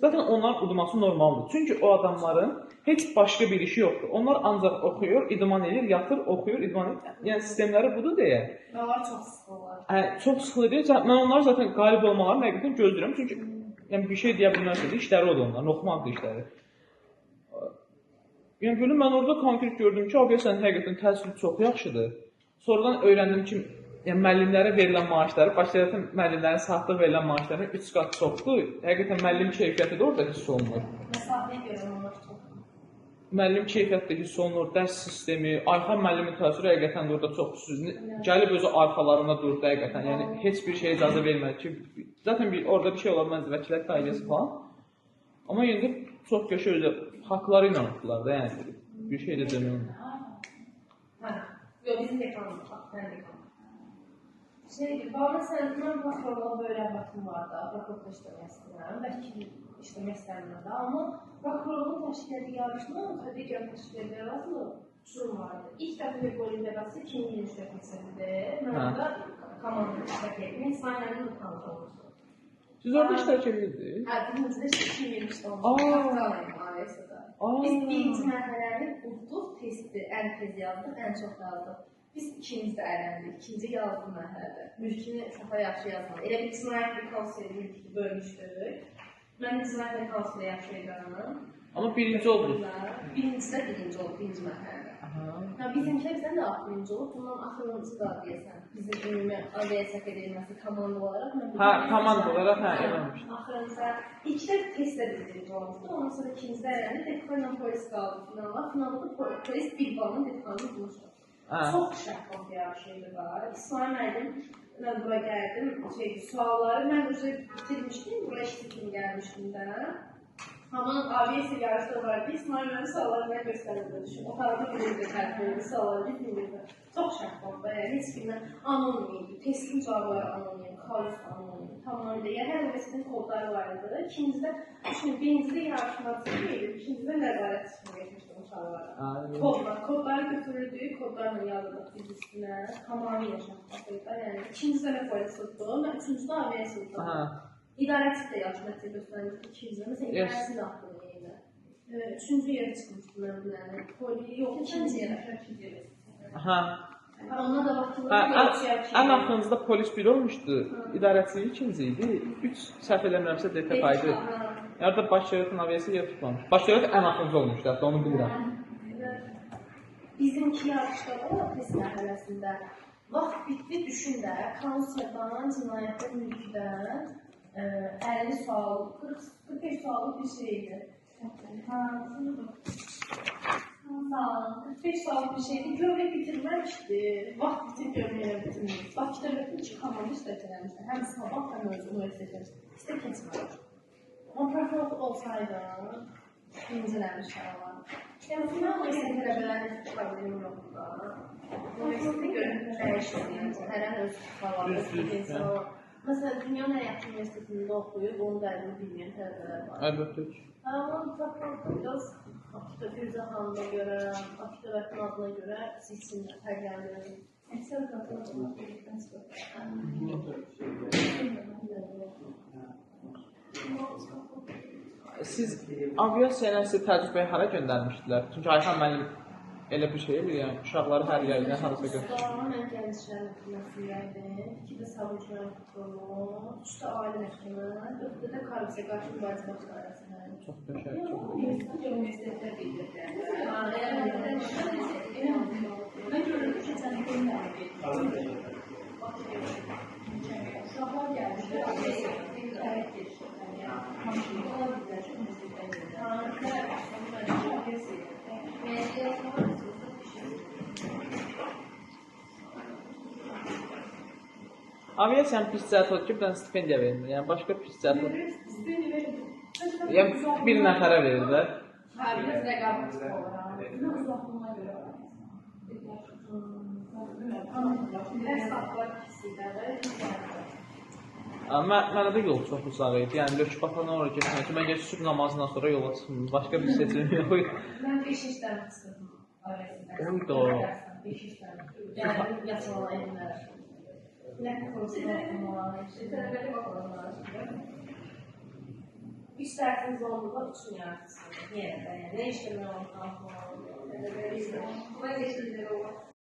Zaten onlar udması normaldır. Çünki o adamların heç başqa bir işi yoxdur. Onlar ancaq oxuyur, idman edir, yatır, oxuyur, idman edir. Yəni sistemləri budur deyə. Onlar çox sıxılırlar. Çox sıxılır. Mən onları zaten qalib olmalarını həqiqətən gözləyirəm. Çünki yəni bir şey deyə bilməzsiniz. İşləri odur onların, oxumaqdır işləri. Yəni böyle mən orada konkret gördüm ki, aviasiyanın həqiqətən təsiri çox yaxşıdır. Sonradan öyrəndim ki, yəni müəllimlərə verilən maaşları, başlayaraq müəllimlərin saatlıq verilən maaşlarının 3 qat çoxdur. Həqiqətən müəllim keyfiyyəti də orada hiss olunur. Məsafəyə görə onlar çox. Müəllim keyfiyyəti də hiss olunur, dərs sistemi, Ayxan müəllimin təsiri həqiqətən də orada çox xüsusi. Gəlib özü arxalarında durdu həqiqətən. Yəni heç bir şey icazə vermədi ki, zaten orada bir şey ola bilməz, vəkillər qaydası falan. Amma yenə də çox qəşəng özü haqları ilə tutdular da, yəni bir şey də demək. Hə. Yox, bizim dekanımız var, mən dekanım. Bana sən, mən prokurorluğa böyle baxım var da, prokurorluq işləmək istəyirəm, vəkil işləmək istəyirəm da, amma prokurorluğun təşkil edici yarışma, digər təşkil edici yarışma uçurum vardı. İlk dəfə Olimpiadası 2023 məsələdir. Mən orada komanda iştirak etdim, İsmail'in utandı olmuşdu. Siz orada iştirak edirdiniz? Hə, birincide 2023 olmuşdu, Kastalayım ailəsində. Biz birinci mərhələnin udduq testi, ən tez yazdıq, ən çox yazdıq. Biz ikincide ələndik, ikinci yazdım mərhələdə. Mülkünü çox yaxşı yazmadı. Elə bir cinayət bir kanseri mülkünü bölmüşdük. Mən de cinayət bir kanseri yaxşı yazdım. Amma birinci oldunuz. Birincide birinci oldu, birinci mərhələdə. Bizimkiler bizden de birinci oldu. Bundan axırıncı da deyəsən. Bizim ümumi aviasiya edilməsi komanda olaraq. Komanda olaraq, eləmişdim. Axırıncı, ilkdə testdə birinci olmuşdu. Ondan sonra ikincide ələndik. Deklarla polis qaldı finala. Finalda da polis bir balını deklarını bulmuşdu. Çox şəffaf bir şeydi var. İsmail müəllim, mən bura gəldim, sualları mən özü bitirmişdim, buraya iştikim gəlmişdim də. Amma aviasiya yarışda vardı, İsmail müəllim sualları mən göstərirdi. Otaqda bilirdi tərəfləri, sualları bilmirdi. Çox şəffaf da, yəni heç kimlə anonim idi. Testin cavabları anonim, xalis anonim, tamamıyla. Yəni hər üniversitetin kodları vardı. İkincide, birincide yarışması idi, ikincide nəzarət sistemi geçmişdi uşaqlara. Kodları götürürdük, kodlarla yazıldık biz üstünə, tamamıyla şəffaflıqda. Yəni ikincide nə polis tutdu, mən üçüncüdə aviasiya tutdu. İdarəçi də yaxşı nəticə göstərmişdi ikincide, məsələn, idarəçi də haqqında yeyində. Üçüncü yerə çıxmışdı mən biləni, yox, ikinci yerə. Ona da ən axırıncıda polis biri olmuşdu, idarəçiliyi ikinci idi, 3 səhv eləmirəmsə DTK idi. Yəni da Başşəhərin aviasiya yer tutmamış. Başşəhər ən axırıncı olmuşdu, hətta onu bilirəm. Bizimki yarışda da test mərhələsində vaxt bitdi, düşün də, konsertdan, cinayətdən, mülkdən 50 sual, 45 suallı bir şeydi. 45 sual bir şeydi, görmək bitirməmişdi, vaxt bitir görməyə bitirməmişdi. Bakıda bütün çıxamamış da etələmişdi, həm sabah, həm özü üniversitetə, istə keçməmiş. Amma prokurorluq olsaydı, incələmişlər var. Yəni, final üniversitet tələbələrin heç problemim yoxdur da. Üniversiteti görüb dəyişdir, yəni, hərən öz xalalı. Məsələn, dünyanın ən yaxşı üniversitetində oxuyub, onun dərdini bilməyən tələbələr var. Əlbəttə ki. Amma prokurorluq biraz Bakıda Firzə xanımına görə, Bakıda Vətən adına görə seçimlə fərqləndirir. Əksər prokurorluq birlikdən çıxır. Siz aviasiya ilə sizi təcrübəyə hara göndərmişdilər? Çünki Ayxan müəllim elə bir şey edir, yəni uşaqları hər yerdən harasa götürür. Mən Gənclər Məhkəməsindəydim, 2-də Savcılar Prokurorluğu, 3-də Ali Məhkəmə, 4-də də Korrupsiya qarşı mübarizə dairəsində. Çox qəşəng, çox. Universitetdə bildirdi. Mən görürüm ki, keçən il uşaqlar gəlmişdir, Aviasiyanın pis cəhəti odur ki, bir dənə stipendiya verilir. Yəni başqa pis cəhəti odur. Yəni bir nəfərə verirlər. Biraz rəqabət olur. Uzaqlığına görə. Mənə də yol çox uzaq idi. Yəni Lökbatandan oraya getmək ki, mən gəl sübh namazından sonra yola çıxdım. Başqa bir seçim yox idi. Mən 5 işdən çıxdım. Uydu. 5 işdən. Yəni yasalar elinlər. Nə konusunda oxumalar, tələbəli baxmalar. üç dersiniz olduğunda 3 yardım istedim. Yeniden yani ne işlemeye ortam var. Bu da geçtiğinde olan